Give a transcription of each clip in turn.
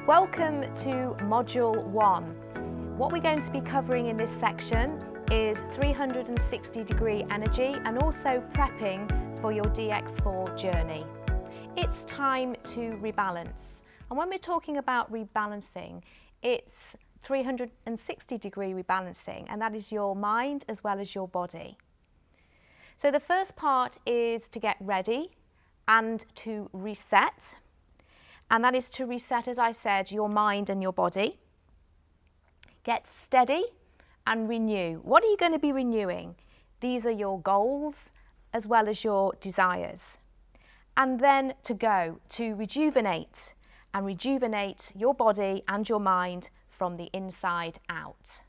Welcome to Module 1. What we're going to be covering in this section is 360-degree energy and also prepping for your DX4 journey. It's time to rebalance. And when we're talking about rebalancing, it's 360-degree rebalancing, and that is your mind as well as your body. So the first part is to get ready and to reset. And that is to reset, as I said, your mind and your body. Get steady and renew. What are you going to be renewing? These are your goals as well as your desires. And then to go, to rejuvenate, and rejuvenate your body and your mind from the inside out.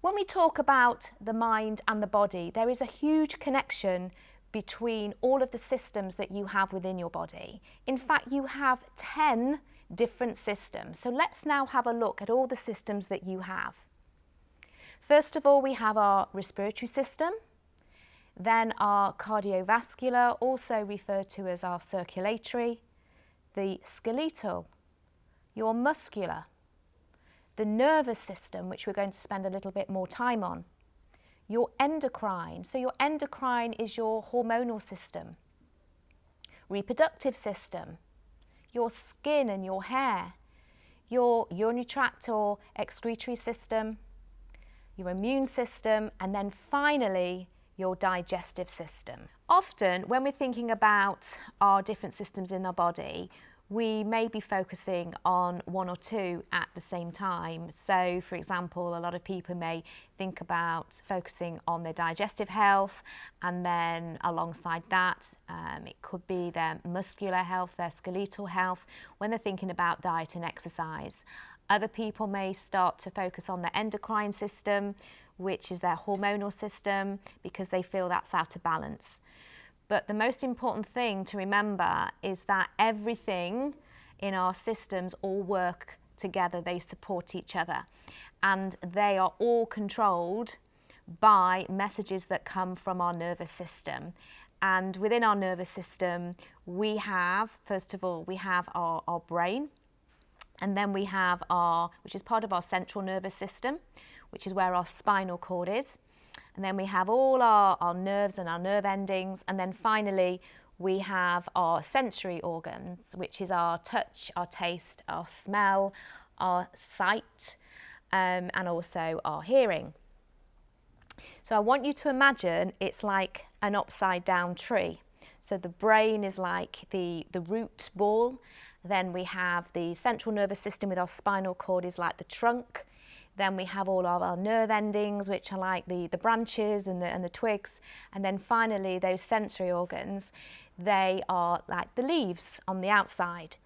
When we talk about the mind and the body, there is a huge connection between all of the systems that you have within your body. In fact, you have 10 different systems. So let's now have a look at all the systems that you have. First of all, we have our respiratory system, then our cardiovascular, also referred to as our circulatory, the skeletal, your muscular, the nervous system, which we're going to spend a little bit more time on, your endocrine. So your endocrine is your hormonal system, reproductive system, your skin and your hair, your urinary tract or excretory system, your immune system, and then finally your digestive system. Often when we're thinking about our different systems in our body, we may be focusing on one or two at the same time. So, for example, a lot of people may think about focusing on their digestive health, and then alongside that, it could be their muscular health, their skeletal health, when they're thinking about diet and exercise. Other people may start to focus on the endocrine system, which is their hormonal system, because they feel that's out of balance. But the most important thing to remember is that everything in our systems all work together, they support each other, and they are all controlled by messages that come from our nervous system. And within our nervous system, we have, first of all, we have our brain, and then we have which is part of our central nervous system, which is where our spinal cord is. And then we have all our nerves and our nerve endings. And then finally, we have our sensory organs, which is our touch, our taste, our smell, our sight, and also our hearing. So I want you to imagine it's like an upside down tree. So the brain is like the root ball. Then we have the central nervous system with our spinal cord is like the trunk. Then we have all of our nerve endings, which are like the branches and the twigs. And then finally, those sensory organs, they are like the leaves on the outside.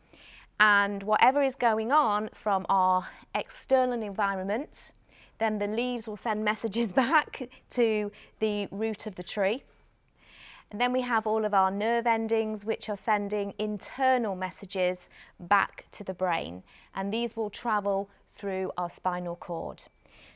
And whatever is going on from our external environment, then the leaves will send messages back to the root of the tree. And then we have all of our nerve endings, which are sending internal messages back to the brain. And these will travel through our spinal cord.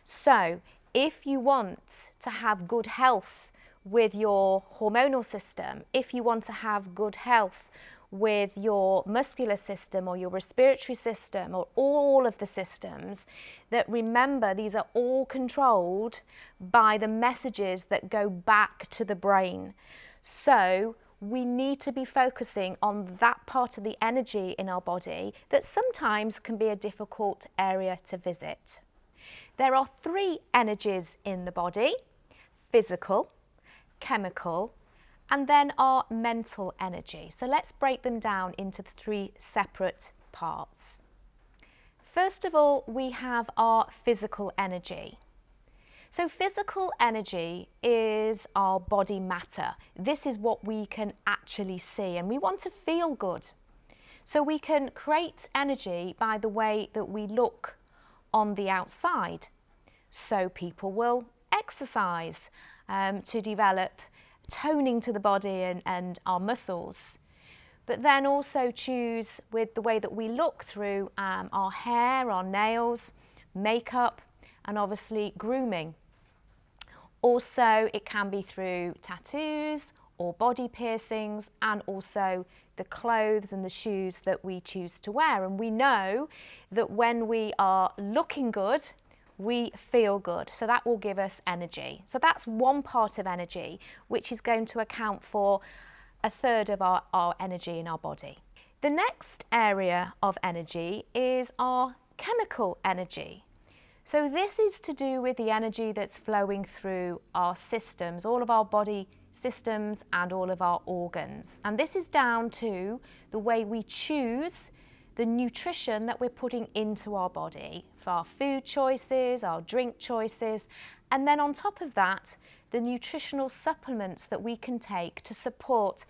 So if you want to have good health with your hormonal system, if you want to have good health with your muscular system or your respiratory system or all of the systems, that remember these are all controlled by the messages that go back to the brain. So we need to be focusing on that part of the energy in our body that sometimes can be a difficult area to visit. There are 3 energies in the body: physical, chemical, and then our mental energy. So let's break them down into 3 separate parts. First of all, we have our physical energy. So physical energy is our body matter. This is what we can actually see, and we want to feel good. So we can create energy by the way that we look on the outside. So people will exercise to develop toning to the body and our muscles. But then also choose with the way that we look through our hair, our nails, makeup, and obviously grooming. Also, it can be through tattoos or body piercings, and also the clothes and the shoes that we choose to wear. And we know that when we are looking good, we feel good. So that will give us energy. So that's one part of energy, which is going to account for a third of our energy in our body. The next area of energy is our chemical energy. So this is to do with the energy that's flowing through our systems, all of our body systems and all of our organs. And this is down to the way we choose the nutrition that we're putting into our body for our food choices, our drink choices, and then on top of that, the nutritional supplements that we can take to support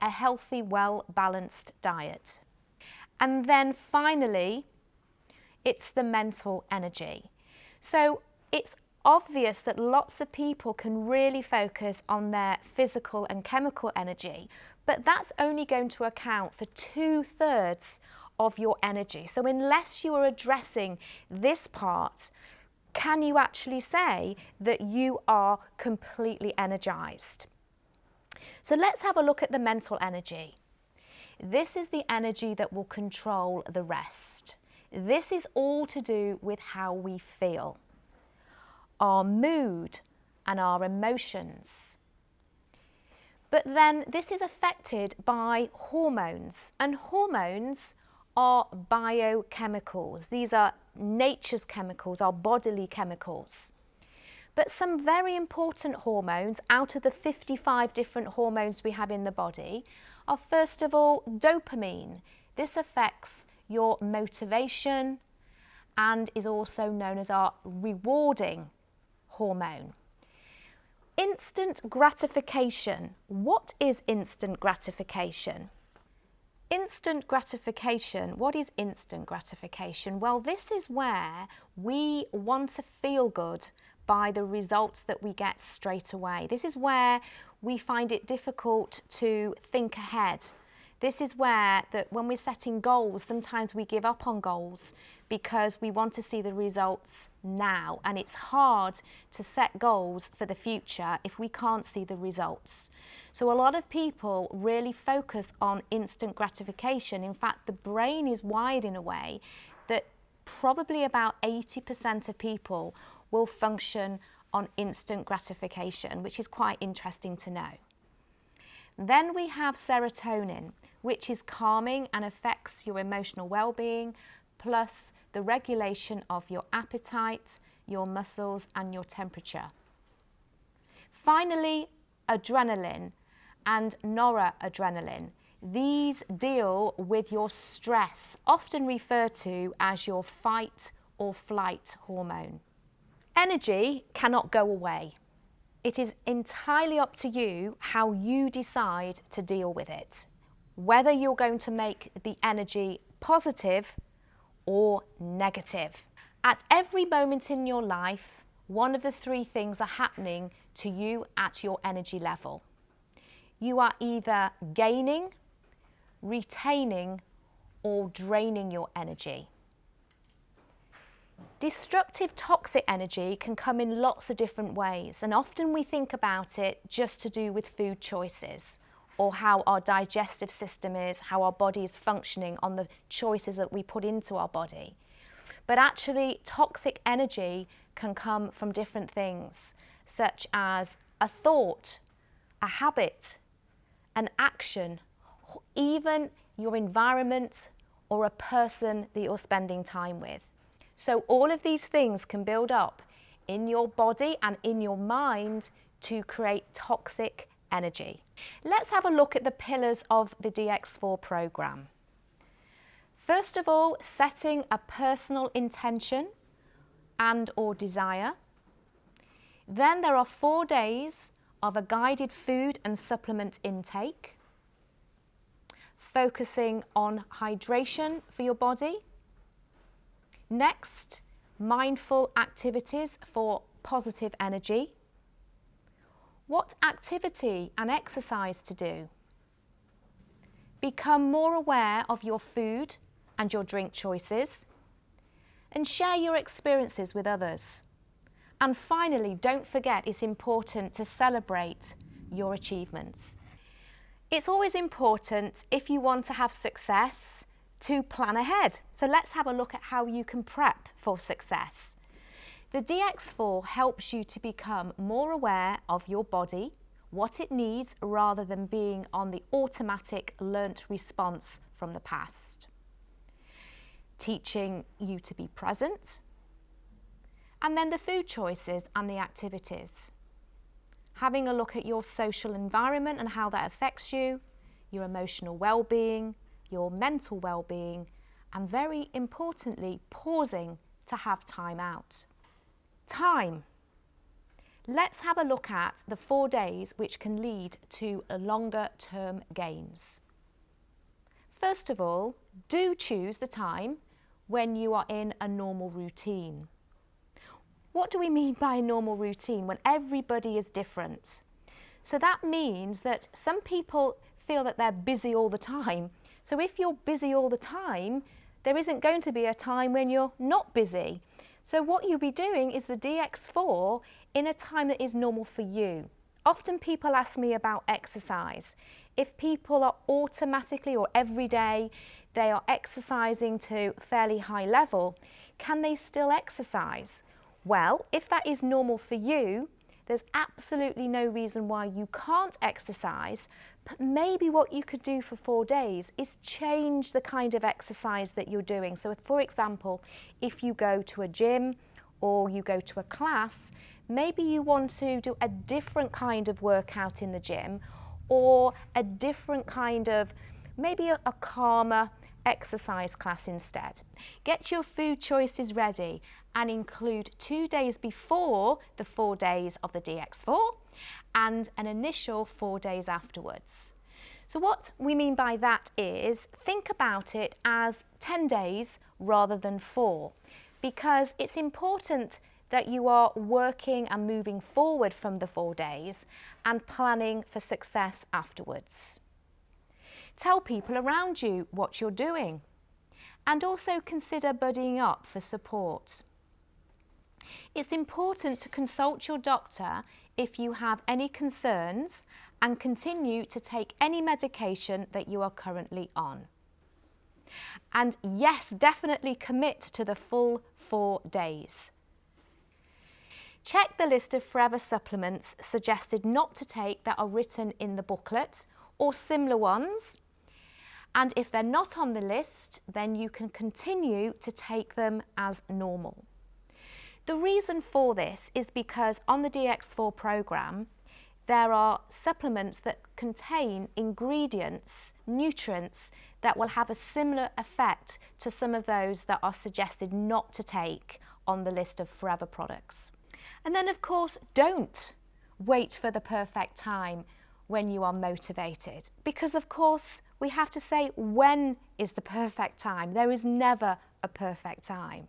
a healthy, well-balanced diet. And then finally, it's the mental energy. So it's obvious that lots of people can really focus on their physical and chemical energy, but that's only going to account for 2/3 of your energy. So unless you are addressing this part, can you actually say that you are completely energized? So let's have a look at the mental energy. This is the energy that will control the rest. This is all to do with how we feel, our mood and our emotions. But then this is affected by hormones, and hormones are biochemicals. These are nature's chemicals, our bodily chemicals. But some very important hormones out of the 55 different hormones we have in the body are, first of all, dopamine. This affects your motivation and is also known as our rewarding hormone. Instant gratification. What is instant gratification? Instant gratification. What is instant gratification? Well, this is where we want to feel good by the results that we get straight away. This is where we find it difficult to think ahead. This is where that when we're setting goals, sometimes we give up on goals because we want to see the results now, and it's hard to set goals for the future if we can't see the results. So a lot of people really focus on instant gratification. In fact, the brain is wired in a way that probably about 80% of people will function on instant gratification, which is quite interesting to know. Then we have serotonin, which is calming and affects your emotional well-being, plus the regulation of your appetite, your muscles and your temperature. Finally, adrenaline and noradrenaline. These deal with your stress, often referred to as your fight or flight hormone. Energy cannot go away. It is entirely up to you how you decide to deal with it, whether you're going to make the energy positive or negative. At every moment in your life, one of the three things are happening to you at your energy level. You are either gaining, retaining, or draining your energy. Destructive toxic energy can come in lots of different ways, and often we think about it just to do with food choices or how our digestive system is, how our body is functioning on the choices that we put into our body. But actually, toxic energy can come from different things, such as a thought, a habit, an action, or even your environment or a person that you're spending time with. So all of these things can build up in your body and in your mind to create toxic energy. Let's have a look at the pillars of the DX4 program. First of all, setting a personal intention and or desire. Then there are 4 days of a guided food and supplement intake, focusing on hydration for your body. Next, mindful activities for positive energy. What activity and exercise to do? Become more aware of your food and your drink choices, and share your experiences with others. And finally, don't forget it's important to celebrate your achievements. It's always important, if you want to have success, to plan ahead. So let's have a look at how you can prep for success. The DX4 helps you to become more aware of your body, what it needs, rather than being on the automatic learnt response from the past. Teaching you to be present. And then the food choices and the activities. Having a look at your social environment and how that affects you, your emotional well-being, your mental well-being, and very importantly, pausing to have time out. Time. Let's have a look at the 4 days which can lead to longer term gains. First of all, do choose the time when you are in a normal routine. What do we mean by a normal routine? When everybody is different. So that means that some people feel that they're busy all the time. So if you're busy all the time, there isn't going to be a time when you're not busy. So what you'll be doing is the DX4 in a time that is normal for you. Often people ask me about exercise. If people are automatically or every day they are exercising to fairly high level, can they still exercise? Well, if that is normal for you, there's absolutely no reason why you can't exercise, but maybe what you could do for 4 days is change the kind of exercise that you're doing. So if, for example, if you go to a gym or you go to a class, maybe you want to do a different kind of workout in the gym, or a different kind of, maybe a calmer exercise class instead. Get your food choices ready and include 2 days before the 4 days of the DX4 and an initial 4 days afterwards. So what we mean by that is, think about it as 10 days rather than 4, because it's important that you are working and moving forward from the 4 days and planning for success afterwards. Tell people around you what you're doing, and also consider buddying up for support. It's important to consult your doctor if you have any concerns and continue to take any medication that you are currently on. And yes, definitely commit to the full 4 days. Check the list of forever supplements suggested not to take that are written in the booklet or similar ones. And if they're not on the list, then you can continue to take them as normal. The reason for this is because on the DX4 program, there are supplements that contain ingredients, nutrients, that will have a similar effect to some of those that are suggested not to take on the list of forever products. And then, of course, don't wait for the perfect time when you are motivated, because of course we have to say, when is the perfect time? There is never a perfect time.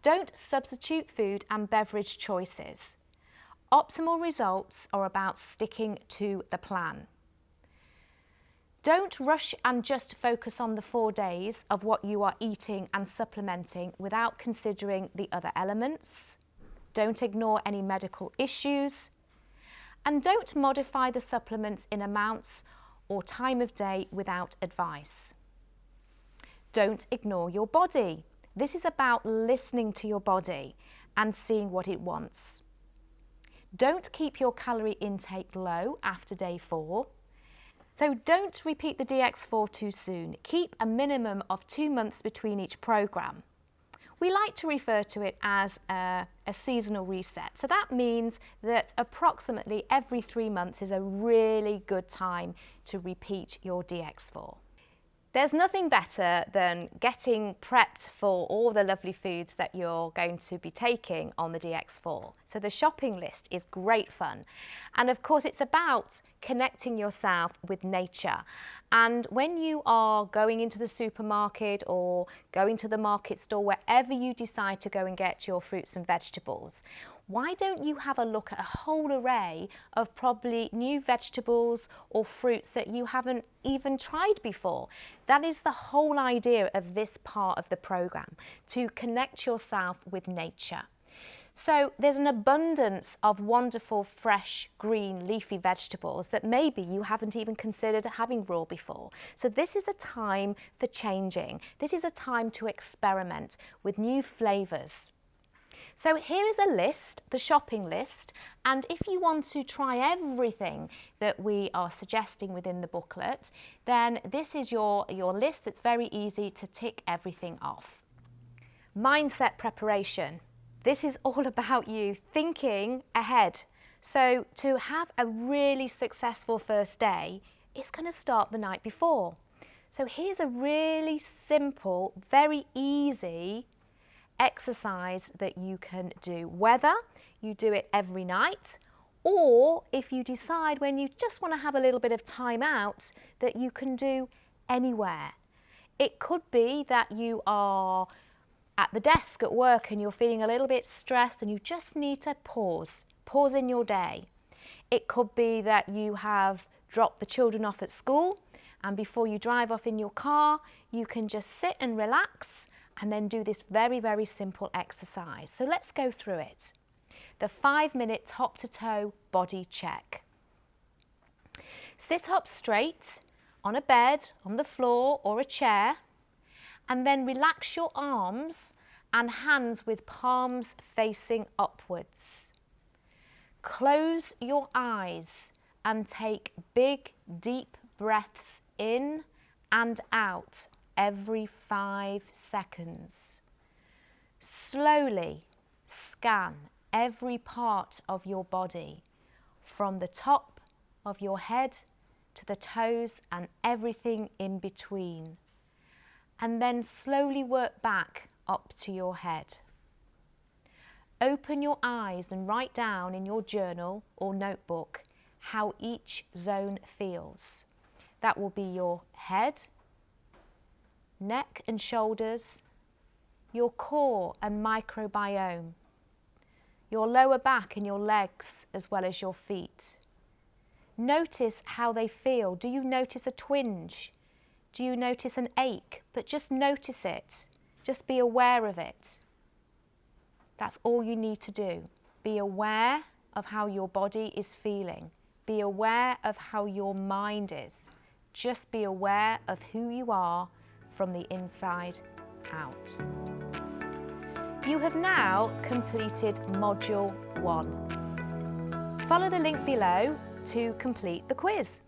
Don't substitute food and beverage choices. Optimal results are about sticking to the plan. Don't rush and just focus on the 4 days of what you are eating and supplementing without considering the other elements. Don't ignore any medical issues. And don't modify the supplements in amounts or time of day without advice. Don't ignore your body. This is about listening to your body and seeing what it wants. Don't keep your calorie intake low after day 4. So don't repeat the DX4 too soon. Keep a minimum of 2 months between each program. We like to refer to it as a seasonal reset. So that means that approximately every 3 months is a really good time to repeat your DX4. There's nothing better than getting prepped for all the lovely foods that you're going to be taking on the DX4. So the shopping list is great fun. And of course, it's about connecting yourself with nature. And when you are going into the supermarket or going to the market store, wherever you decide to go and get your fruits and vegetables, why don't you have a look at a whole array of probably new vegetables or fruits that you haven't even tried before? That is the whole idea of this part of the program, to connect yourself with nature. So there's an abundance of wonderful, fresh, green, leafy vegetables that maybe you haven't even considered having raw before. So this is a time for changing. This is a time to experiment with new flavours. So here is a list, the shopping list, and if you want to try everything that we are suggesting within the booklet, then this is your list that's very easy to tick everything off. Mindset preparation. This is all about you thinking ahead. So to have a really successful first day, it's going to start the night before. So here's a really simple, very easy exercise that you can do, whether you do it every night or if you decide when you just want to have a little bit of time out that you can do anywhere. It could be that you are at the desk at work and you're feeling a little bit stressed and you just need to pause in your day. It could be that you have dropped the children off at school and before you drive off in your car, you can just sit and relax and then do this very, very simple exercise. So let's go through it. The 5-minute top to toe body check. Sit up straight on a bed, on the floor or a chair, and then relax your arms and hands with palms facing upwards. Close your eyes and take big, deep breaths in and out every 5 seconds. Slowly scan every part of your body, from the top of your head to the toes and everything in between. And then slowly work back up to your head. Open your eyes and write down in your journal or notebook how each zone feels. That will be your head, neck and shoulders, your core and microbiome, your lower back and your legs as well as your feet. Notice how they feel. Do you notice a twinge? Do you notice an ache? But just notice it. Just be aware of it. That's all you need to do. Be aware of how your body is feeling. Be aware of how your mind is. Just be aware of who you are from the inside out. You have now completed Module 1. Follow the link below to complete the quiz.